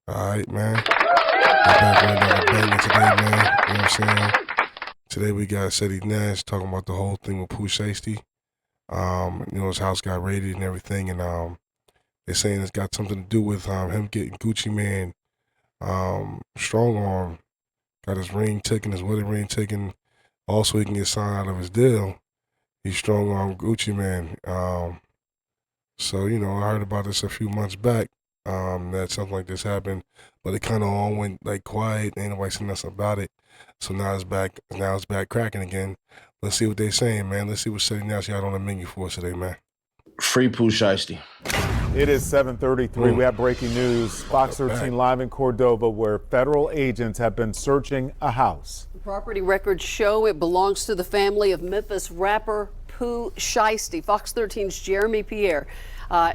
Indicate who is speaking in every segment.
Speaker 1: All right, man. We're back with another banger today, man. You know what I'm saying? Today we got Seti Nash talking about the whole thing with Pooh Shiesty. His house got raided and everything, and they're saying it's got something to do with him getting Gucci Man strong arm, got his ring taken, his wedding ring taken, also he can get signed out of his deal. He's strong arm Gucci Man. I heard about this a few months back. That something like this happened, but it kind of all went like quiet. Ain't nobody saying nothing about it. So now it's back. Now it's back cracking again. Let's see what they saying, man. Let's see what's Seti Nash got on the menu for us today, man.
Speaker 2: Free Pooh Shiesty.
Speaker 3: It is 7:33. We have breaking news. Fox 13 live in Cordova, where federal agents have been searching a house.
Speaker 4: The property records show it belongs to the family of Memphis rapper Pooh Shiesty. Fox 13's Jeremy Pierre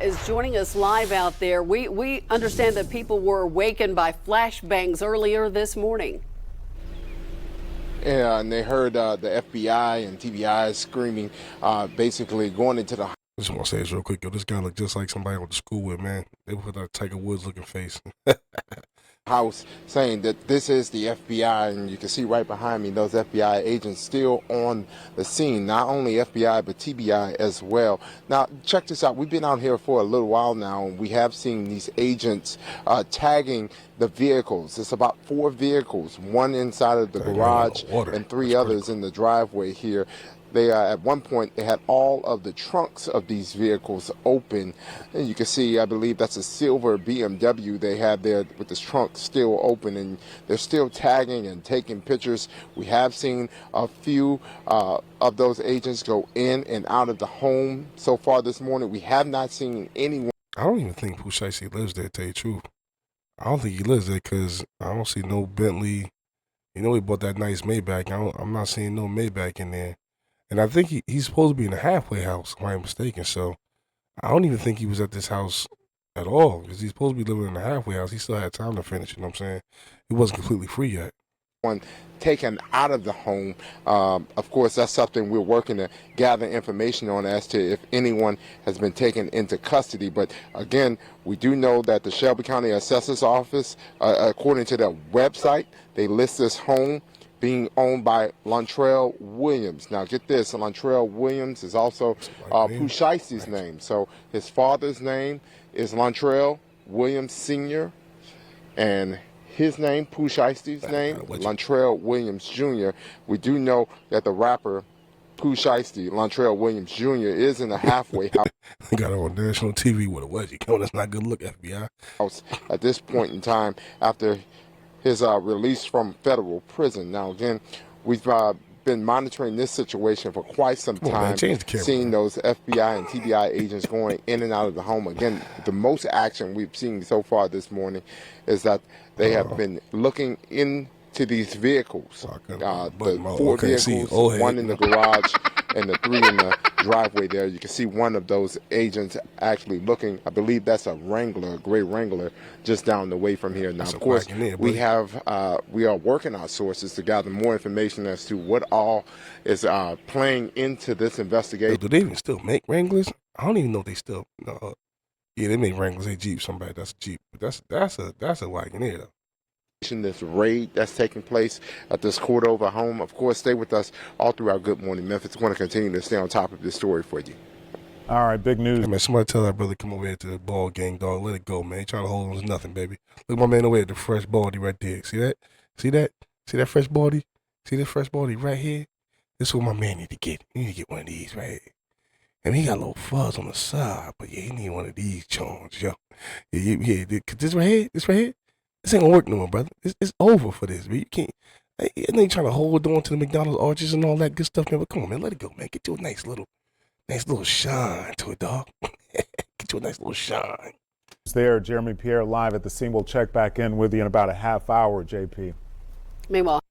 Speaker 4: is joining us live out there. We understand that people were awakened by flashbangs earlier this morning.
Speaker 5: Yeah, and they heard the FBI and TBI screaming, basically going into the
Speaker 1: I just want to say this real quick, yo. This guy look just like somebody I went to school with, man. They put that Tiger Woods looking face.
Speaker 5: house, saying that this is the FBI, and you can see right behind me those FBI agents still on the scene. Not only FBI, but TBI as well. Now, check this out. We've been out here for a little while now, and we have seen these agents tagging the vehicles. It's about 4 vehicles, one inside of the garage and 3 others in the driveway here. They at one point they had all of the trunks of these vehicles open, and you can see, I believe that's a silver BMW they had there with the trunk still open, and they're still tagging and taking pictures. We have seen a few of those agents go in and out of the home so far this morning. We have not seen anyone.
Speaker 1: I don't even think Pooh Shiesty lives there, to tell you the truth. I don't think he lives there because I don't see no Bentley. You know, he bought that nice Maybach. I'm not seeing no Maybach in there. And I think he's supposed to be in a halfway house, if I'm mistaken. So I don't even think he was at this house at all because he's supposed to be living in a halfway house. He still had time to finish, you know what I'm saying? He wasn't completely free yet.
Speaker 5: One taken out of the home. Of course, that's something we're working to gather information on as to if anyone has been taken into custody. But again, we do know that the Shelby County Assessor's Office, according to their website, they list this home being owned by Lontrell Williams. Now get this, Lontrell Williams is also Pooh Shiesty's name. So his father's name is Lontrell Williams Sr. and his name, Pooh Shiesty's name, Lontrell Williams Jr. We do know that the rapper Pooh Shiesty, Lontrell Williams Jr. is in the halfway house.
Speaker 1: He got on national TV with a wedgie. Oh, that's not good look, FBI.
Speaker 5: At this point in time, after his release from federal prison. Now, again, we've been monitoring this situation for quite some time, seeing those FBI and TBI agents going in and out of the home. Again, the most action we've seen so far this morning is that they have been looking into these vehicles. The 4 vehicles, 1 in the garage and the 3 in the driveway there. You can see one of those agents actually looking. I believe that's a Wrangler, a gray Wrangler, just down the way from here. Now, of course, we are working our sources to gather more information as to what all is playing into this investigation.
Speaker 1: Do they even still make Wranglers? I don't even know if they still. Yeah, they make Wranglers. They Jeep. Somebody that's a Jeep. But that's a Wagoneer though.
Speaker 5: This raid that's taking place at this Cordova home. Of course, stay with us all throughout Good Morning Memphis. We're going to continue to stay on top of this story for you.
Speaker 3: All right, big news.
Speaker 1: Hey, man, somebody tell that brother come over here to the ball game, dog. Let it go, man. He trying to hold on to nothing, baby. Look at my man over here, the fresh baldy right there. See that? See that? See that fresh baldy? See this fresh baldy right here? This is what my man need to get. He need to get one of these right here. And he got a little fuzz on the side, but yeah, he need one of these charms, yo. Yeah, this right here, this ain't gonna work no more, brother. It's over for this, man. You can't. And then you trying to hold on to the McDonald's arches and all that good stuff, man. But come on, man, let it go, man. Get you a nice little shine to it, dog. Get you a nice little shine.
Speaker 3: It's there, Jeremy Pierre live at the scene. We'll check back in with you in about a half hour, JP.
Speaker 4: Meanwhile,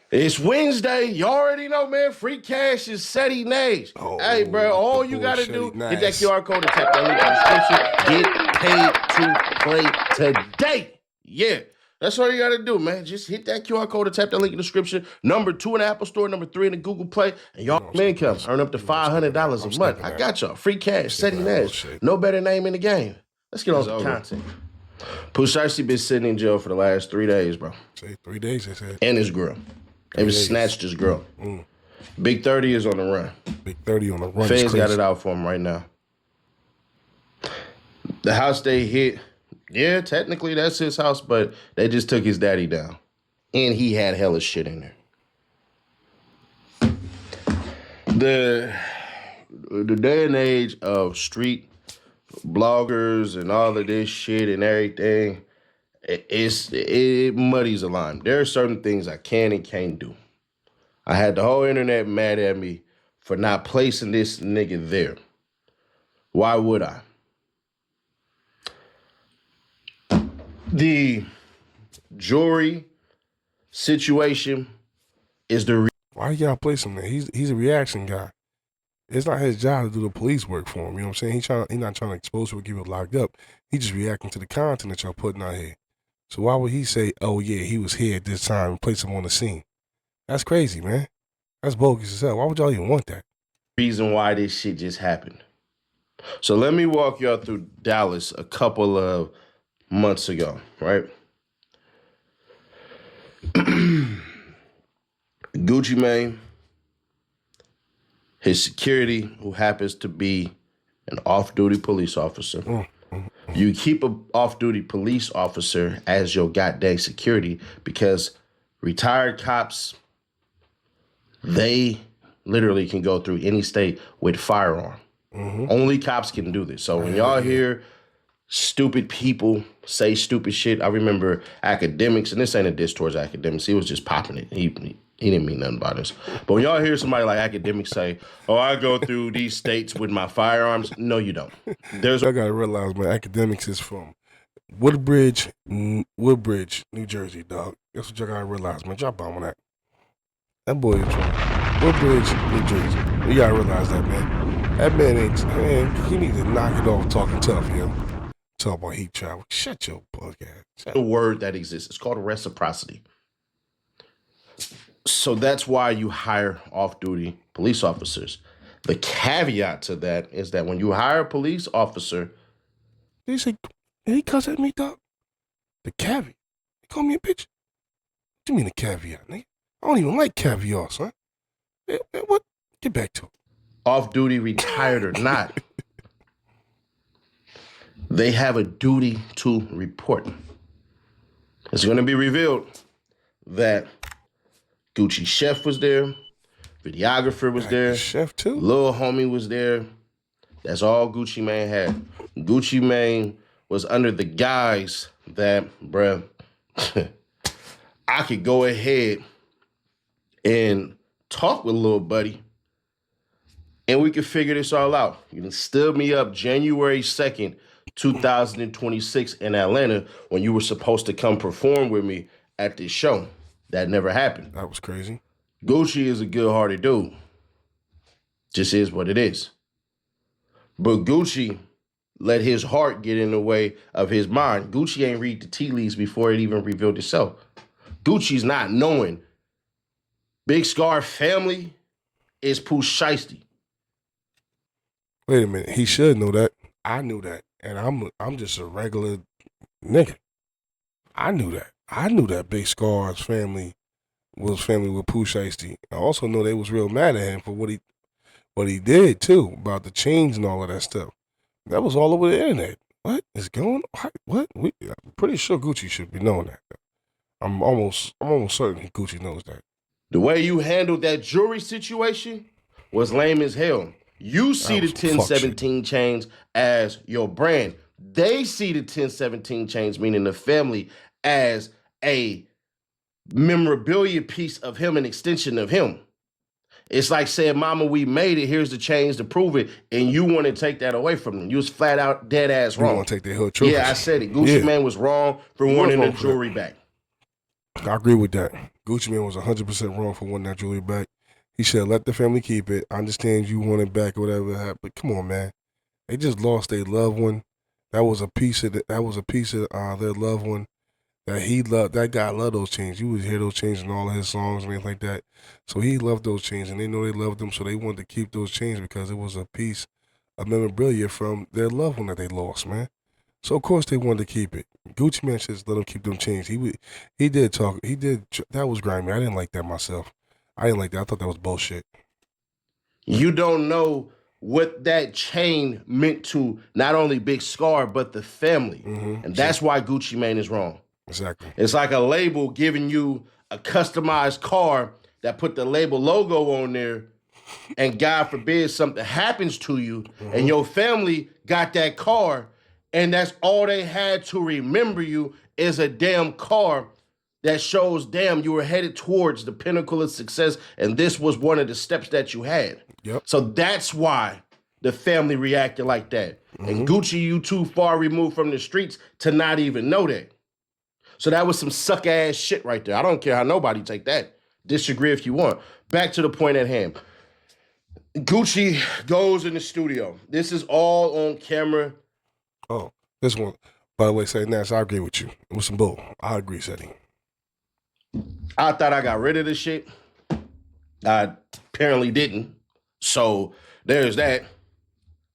Speaker 2: it's Wednesday. You already know, man. Free cash is Seti Nash. Hey, bro, all you got to do, hit that QR code and tap that link in the description. Get paid to play today. Yeah, that's all you got to do, man. Just hit that QR code and tap that link in the description. Number 2 in the Apple Store, number 3 in the Google Play. And y'all income, earn up to $500 a month. I got y'all. Free cash, Seti Nash. No better name in the game. Let's get on to content. Pooh Shiesty been sitting in jail for the last 3 days, bro.
Speaker 1: Say 3 days, they said.
Speaker 2: And his girl. They was snatched his girl. Big 30 is on the run.
Speaker 1: Big 30 on the run.
Speaker 2: Feds got it out for him right now. The house they hit, yeah, technically that's his house, but they just took his daddy down. And he had hella shit in there. The day and age of street bloggers and all of this shit and everything, it muddies the line. There are certain things I can and can't do. I had the whole internet mad at me for not placing this nigga there. Why would I? The jury situation is the
Speaker 1: why y'all place him there? He's a reaction guy. It's not his job to do the police work for him. You know what I'm saying? He's not trying to expose you or get you locked up. He's just reacting to the content that y'all putting out here. So why would he say, oh yeah, he was here at this time and place him on the scene? That's crazy, man. That's bogus as hell. Why would y'all even want that?
Speaker 2: Reason why this shit just happened. So let me walk y'all through Dallas a couple of months ago, right? Gucci Mane, his security, who happens to be an off-duty police officer. You keep an off-duty police officer as your goddamn security because retired cops, they literally can go through any state with firearm. Only cops can do this. So when y'all hear stupid people say stupid shit, I remember academics, and this ain't a diss towards academics. He was just popping it. He didn't mean nothing by this. But when y'all hear somebody like academics say, oh, I go through these states with my firearms, no, you don't.
Speaker 1: I gotta realize, man, academics is from Woodbridge, New Jersey, dog. That's what y'all gotta realize, man. Y'all bomb on that. That boy is from Woodbridge, New Jersey. You gotta realize that, man. That man, he need to knock it off talking tough, yo. Talk about heat travel. Shut your bug ass.
Speaker 2: The word that exists. It's called reciprocity. So that's why you hire off-duty police officers. The caveat to that is that when you hire a police officer...
Speaker 1: He said, he cuss at me, dog? The caveat? He called me a bitch? What you mean a caveat, nigga? I don't even like caviar, son. What? Get back to it.
Speaker 2: Off-duty, retired or not, they have a duty to report. It's going to be revealed that Gucci Chef was there, videographer was there,
Speaker 1: Chef too.
Speaker 2: Lil Homie was there. That's all Gucci Mane had. Gucci Mane was under the guise that, bruh, I could go ahead and talk with Lil Buddy and we could figure this all out. You can stood me up January 2nd, 2026 in Atlanta when you were supposed to come perform with me at this show. That never happened.
Speaker 1: That was crazy.
Speaker 2: Gucci is a good-hearted dude. Just is what it is. But Gucci let his heart get in the way of his mind. Gucci ain't read the tea leaves before it even revealed itself. Gucci's not knowing Big Scar family is Pooh Shiesty.
Speaker 1: Wait a minute. He should know that. I knew that. And I'm just a regular nigga. I knew that. I knew that Big Scar's family was family with Pooh Shiesty. I also know they was real mad at him for what he did too, about the chains and all of that stuff. That was all over the internet. What is going on? What? I'm pretty sure Gucci should be knowing that. I'm almost certain Gucci knows that.
Speaker 2: The way you handled that jewelry situation was lame as hell. You see the 1017 chains as your brand. They see the 1017 chains, meaning the family, as a memorabilia piece of him, an extension of him. It's like saying, mama, we made it. Here's the chains to prove it. And you want to take that away from them. You was flat out dead ass wrong.
Speaker 1: You want to take their hood truth.
Speaker 2: Yeah, I said it. Gucci Mane was wrong for wanting the jewelry back.
Speaker 1: I agree with that. Gucci Mane was 100% wrong for wanting that jewelry back. He should have let the family keep it. I understand you want it back or whatever happened, but come on, man. They just lost their loved one. That was a piece of their loved one that he loved. That guy loved those chains. You would hear those chains in all of his songs and anything like that. So he loved those chains, and they know they loved them, so they wanted to keep those chains because it was a piece of memorabilia from their loved one that they lost, man. So of course they wanted to keep it. Gucci Man says let him keep them chains. He did talk. He did. That was grimy. I didn't like that myself. I didn't like that. I thought that was bullshit.
Speaker 2: You don't know what that chain meant to not only Big Scar, but the family. And that's why Gucci Mane is wrong.
Speaker 1: Exactly.
Speaker 2: It's like a label giving you a customized car that put the label logo on there, and God forbid something happens to you, and your family got that car, and that's all they had to remember you is a damn car that shows, damn, you were headed towards the pinnacle of success, and this was one of the steps that you had.
Speaker 1: Yep.
Speaker 2: So that's why the family reacted like that. And Gucci, you too far removed from the streets to not even know that. So that was some suck-ass shit right there. I don't care how nobody take that. Disagree if you want. Back to the point at hand. Gucci goes in the studio. This is all on camera.
Speaker 1: Oh, this one. By the way, say Nash, I agree with you. It was some bull. I agree, Seti.
Speaker 2: I thought I got rid of this shit. I apparently didn't. So there's that.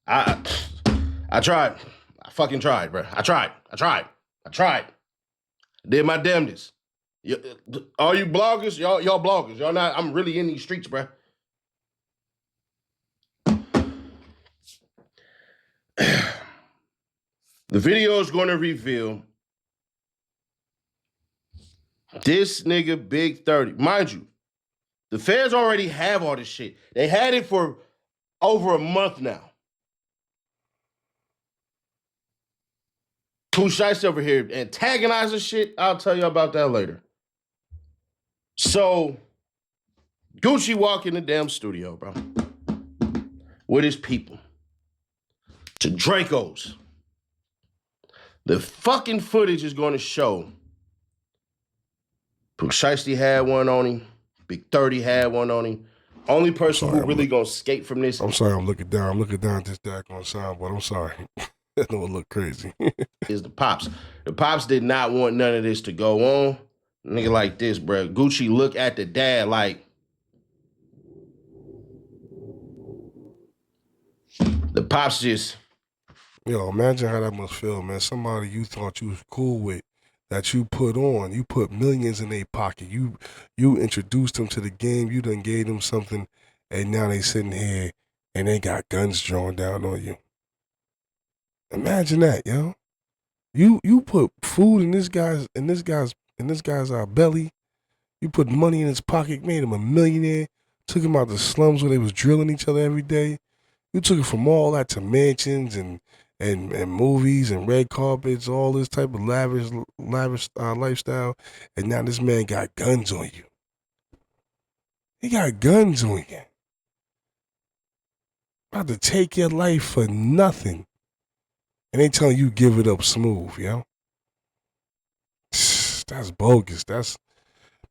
Speaker 2: I tried. I fucking tried, bro. I tried. Did my damnedest. All you bloggers, y'all bloggers. Y'all not, I'm really in these streets, bro. The video is going to reveal this nigga Big 30. Mind you, the feds already have all this shit. They had it for over a month now. Pooh Shiesty over here antagonizing shit. I'll tell you about that later. So, Gucci walk in the damn studio, bro, with his people. To Draco's. The fucking footage is going to show Pooh Shiesty had one on him. Big 30 had one on him. Only person who really going to escape from this.
Speaker 1: I'm sorry, I'm looking down. I'm looking down at this daggone soundboard. I'm sorry. That don't look crazy.
Speaker 2: Is the Pops. The Pops did not want none of this to go on. Nigga like this, bro. Gucci look at the dad like, the Pops just...
Speaker 1: Yo, imagine how that must feel, man. Somebody you thought you was cool with, that you put on, you put millions in their pocket. You introduced them to the game. You done gave them something, and now they sitting here and they got guns drawn down on you. Imagine that, yo. You put food in this guy's belly. You put money in his pocket, made him a millionaire. Took him out the slums where they was drilling each other every day. You took it from all that to mansions and movies and red carpets, all this type of lavish lifestyle, and now this man got guns on you. He got guns on you. About to take your life for nothing. And they telling you give it up smooth, yo. That's bogus. That's,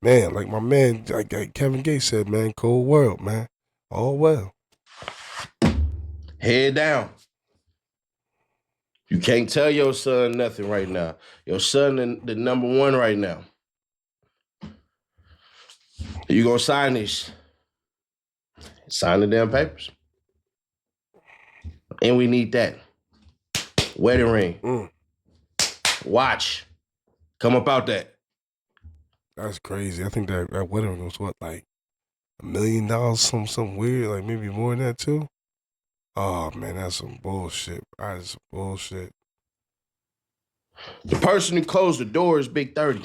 Speaker 1: man, like my man, like Kevin Gates said, man, cold world, man. All well.
Speaker 2: Head down. You can't tell your son nothing right now. Your son the number one right now. You gonna sign this. Sign the damn papers. And we need that. Wedding ring. Watch. Come up out that.
Speaker 1: That's crazy. I think that wedding ring was what, like $1 million, something weird, like maybe more than that too. Oh man, that's some bullshit. That's some bullshit.
Speaker 2: The person who closed the door is Big 30.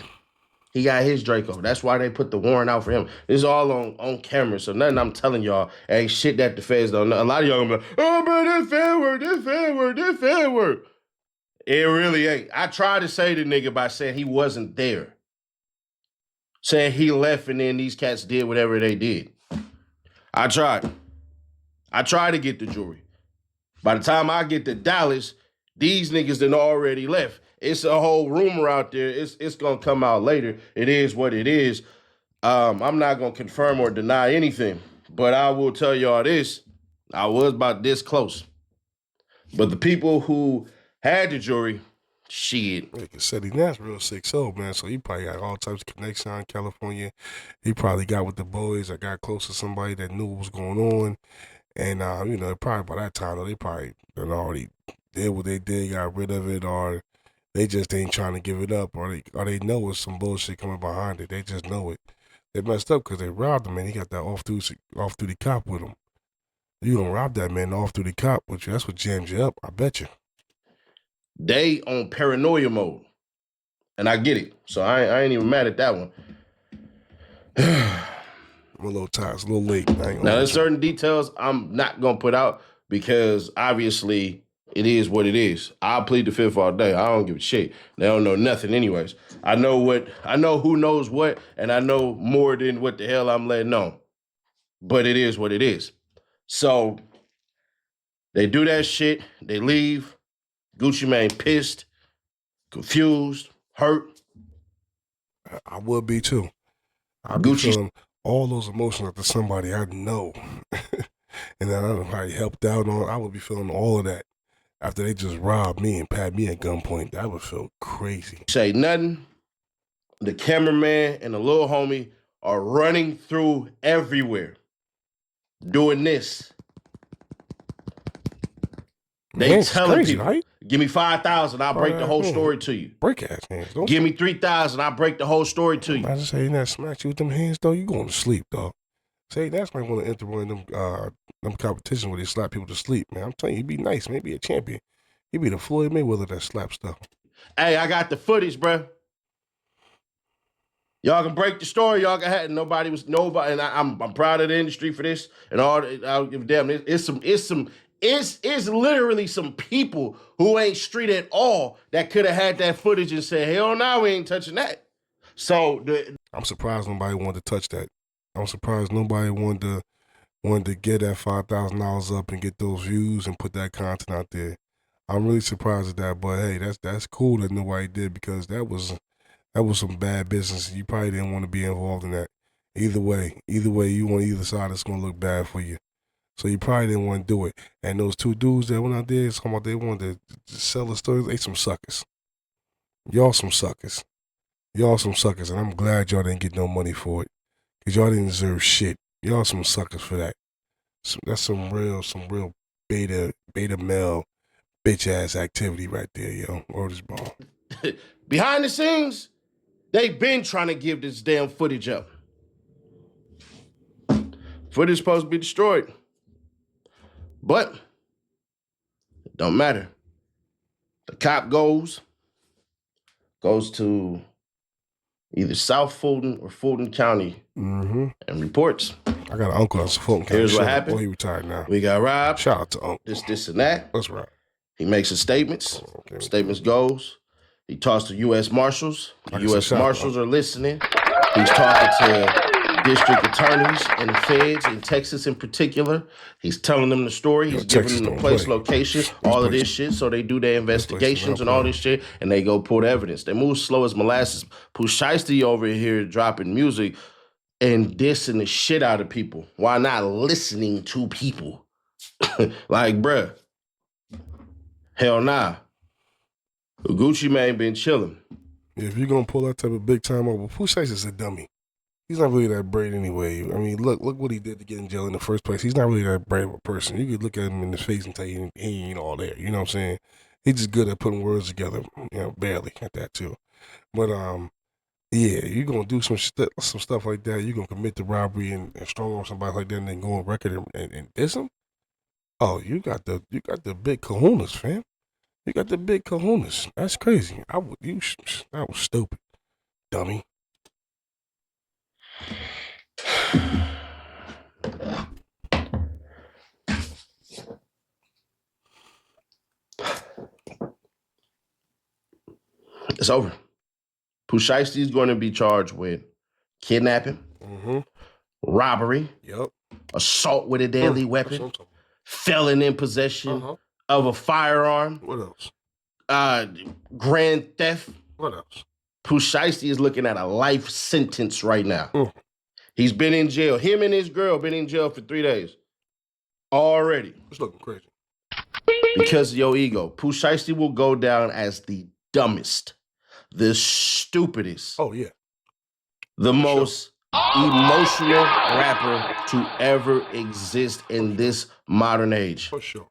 Speaker 2: He got his Draco. That's why they put the warrant out for him. This is all on camera, so nothing I'm telling y'all ain't shit that the feds don't know. A lot of y'all gonna be like, oh, bro, this fair work. It really ain't. I tried to say to the nigga by saying he wasn't there. Saying he left and then these cats did whatever they did. I tried to get the jewelry. By the time I get to Dallas, these niggas done already left. It's a whole rumor out there. It's gonna come out later. It is what it is. I'm not gonna confirm or deny anything, but I will tell y'all this. I was about this close. But the people who had the jewelry, shit.
Speaker 1: Like I said, that's real 6'0", man. So he probably got all types of connections out in California. He probably got with the boys. I got close to somebody that knew what was going on. And, probably by that time, they probably done already did what they did, got rid of it, or they just ain't trying to give it up, or they know it's some bullshit coming behind it. They just know it. They messed up because they robbed him, man. He got that off-duty cop with him. You gonna rob that man off-duty cop with you? That's what jams you up. I bet you.
Speaker 2: They on paranoia mode, and I get it. So I ain't even mad at that one.
Speaker 1: I'm a little tired. It's a little late.
Speaker 2: Now, there's certain details I'm not going to put out because obviously it is what it is. I'll plead the fifth all day. I don't give a shit. They don't know nothing anyways. I know who knows what, and I know more than what the hell I'm letting on. But it is what it is. So they do that shit. They leave. Gucci Mane pissed, confused, hurt.
Speaker 1: I would be too. I'd be feeling all those emotions after somebody I know. And then I don't know how he helped out on. I would be feeling all of that after they just robbed me and pat me at gunpoint. That would feel crazy.
Speaker 2: Say nothing. The cameraman and the little homie are running through everywhere doing this. They telling people, right? Give me 5,000, I'll break the whole story to you.
Speaker 1: Break ass hands.
Speaker 2: Give me 3,000, I'll break the whole story to you.
Speaker 1: I just say that smack you with them hands though, you going to sleep, dog. Say that's might want to enter one of them competitions where they slap people to sleep, man. I'm telling you, he'd be nice, maybe a champion. He'd be the Floyd Mayweather that slap stuff.
Speaker 2: Hey, I got the footage, bro. Y'all can break the story. Y'all can have nobody, and I'm proud of the industry for this and all. I'll give a damn. It's literally some people who ain't street at all that could have had that footage and said, hell no, we ain't touching that. So
Speaker 1: I'm surprised nobody wanted to touch that. I'm surprised nobody wanted to get that $5,000 up and get those views and put that content out there. I'm really surprised at that, but hey, that's cool that nobody did because that was some bad business. You probably didn't want to be involved in that. Either way, you on either side, it's gonna look bad for you. So you probably didn't want to do it. And those two dudes that went out there, talking about they wanted to sell the stories, they some suckers. Y'all some suckers. And I'm glad y'all didn't get no money for it. Because y'all didn't deserve shit. Y'all some suckers for that. That's some real beta male bitch ass activity right there, yo. Word is ball.
Speaker 2: Behind the scenes, they've been trying to give this damn footage up. Footage is supposed to be destroyed. But it don't matter. The cop goes to either South Fulton or Fulton County and reports.
Speaker 1: I got an uncle that's Fulton County.
Speaker 2: Here's what happened.
Speaker 1: Oh, he retired now.
Speaker 2: We got robbed.
Speaker 1: Shout out to Uncle.
Speaker 2: This, and that.
Speaker 1: That's right.
Speaker 2: He makes his statements.
Speaker 1: Oh, okay.
Speaker 2: Statements goes. He talks to U.S. Marshals. The U.S. Marshals are listening. He's talking to district attorneys and the feds in Texas in particular. He's telling them the story. He's giving them the place, location, all of this shit. So they do their investigations and all this shit, and they go pull the evidence. They move slow as molasses. Pooh Shiesty over here dropping music and dissing the shit out of people while not listening to people. Like, bruh, hell nah. Gucci Mane been chilling.
Speaker 1: Yeah, if you're gonna pull that type of big time over, Pooh Shiesty's a dummy. He's not really that bright anyway. I mean, look what he did to get in jail in the first place. He's not really that bright of a person. You could look at him in the face and tell you he ain't all there. You know what I'm saying? He's just good at putting words together. You know, barely at that too. But yeah, you're gonna do some stuff like that. You're gonna commit the robbery and strong on somebody like that, and then go on record and diss him. Oh, you got the big kahunas, fam. You got the big kahunas. That's crazy. That was stupid, dummy.
Speaker 2: It's over. Pooh Shiesty is going to be charged with kidnapping, robbery, assault with a deadly weapon, felon in possession of a firearm.
Speaker 1: What else?
Speaker 2: Grand theft.
Speaker 1: What else?
Speaker 2: Pooh Shiesty is looking at a life sentence right now. He's been in jail. Him and his girl been in jail for 3 days already.
Speaker 1: It's looking crazy.
Speaker 2: Because of your ego. Pooh Shiesty will go down as the dumbest, the stupidest.
Speaker 1: Oh, yeah.
Speaker 2: The most emotional rapper to ever exist in this modern age.
Speaker 1: For sure.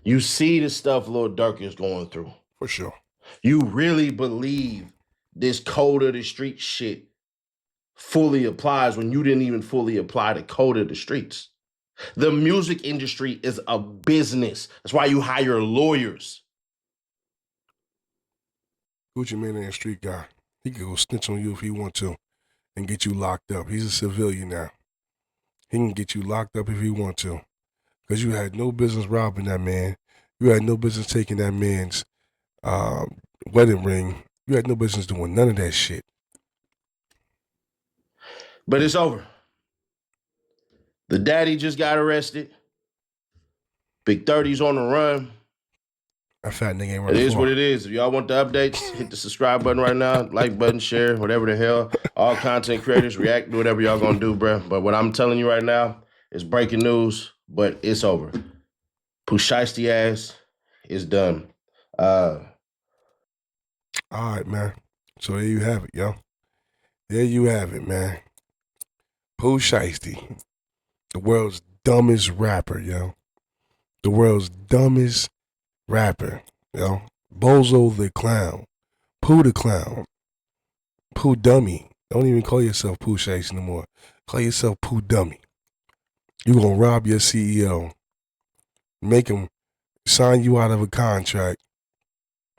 Speaker 2: You see the stuff Lil Durk is going through.
Speaker 1: For sure.
Speaker 2: You really believe this code of the street shit fully applies when you didn't even fully apply the code of the streets. The music industry is a business. That's why you hire lawyers.
Speaker 1: Gucci Mane ain't a street guy. He could go snitch on you if he want to and get you locked up. He's a civilian now. He can get you locked up if he want to. Because you had no business robbing that man. You had no business taking that man's wedding ring. You had no business doing none of that shit.
Speaker 2: But it's over. The daddy just got arrested. Big 30's on the run.
Speaker 1: That fat nigga ain't running.
Speaker 2: It is what it is. If y'all want the updates, hit the subscribe button right now, like button, share, whatever the hell. All content creators react, do whatever y'all gonna do, bro. But what I'm telling you right now is breaking news, but it's over. Pooh shiesty ass is done.
Speaker 1: All right, man. So there you have it, yo. There you have it, man. Pooh shiesty, the world's dumbest rapper, yo. The world's dumbest rapper, yo. Bozo the clown. Pooh the clown. Pooh dummy. Don't even call yourself Pooh shiesty no more. Call yourself Pooh dummy. You gonna rob your CEO. Make him sign you out of a contract.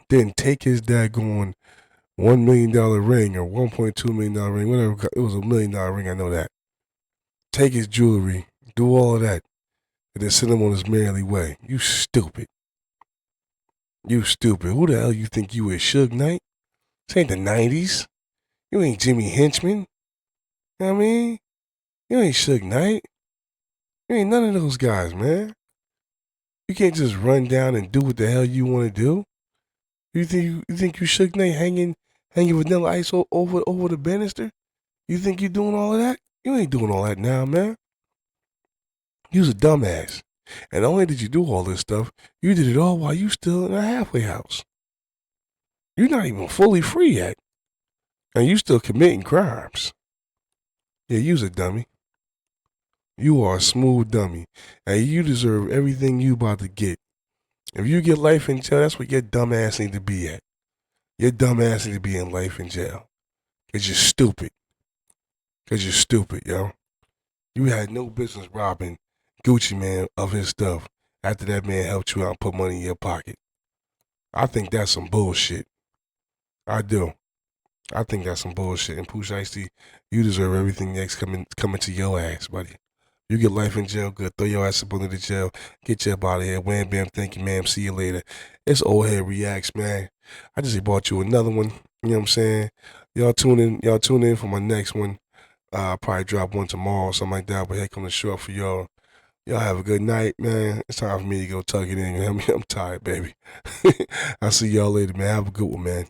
Speaker 1: Then take his daggone $1 million ring or $1.2 million ring, whatever. It was $1 million ring, I know that. Take his jewelry, do all of that, and then send him on his merry way. You stupid. You stupid. Who the hell you think you is, Suge Knight? This ain't the 90s. You ain't Jimmy Henchman. You know what I mean? You ain't Suge Knight. You ain't none of those guys, man. You can't just run down and do what the hell you want to do. You think you Suge Knight hanging Vanilla Ice over the banister? You think you doing all of that? You ain't doing all that now, man. You's a dumbass. And not only did you do all this stuff, you did it all while you still in a halfway house. You're not even fully free yet. And you still committing crimes. Yeah, you's a dummy. You are a smooth dummy. And you deserve everything you about to get. If you get life in jail, that's what your dumb ass need to be at. Your dumb ass need to be in life in jail. Because you're stupid. Because you're stupid, yo. You had no business robbing Gucci Mane of his stuff after that man helped you out and put money in your pocket. I think that's some bullshit. I do. I think that's some bullshit. And Pooh shiesty, you deserve everything that's coming to your ass, buddy. You get life in jail, good. Throw your ass up under the jail. Get your up out of here. Wham, bam, thank you, ma'am. See you later. It's Old Head Reacts, man. I just bought you another one. You know what I'm saying? Y'all tune in for my next one. I'll probably drop one tomorrow or something like that. But here come the show for y'all. Y'all have a good night, man. It's time for me to go tuck it in. I'm tired, baby. I'll see y'all later, man. Have a good one, man.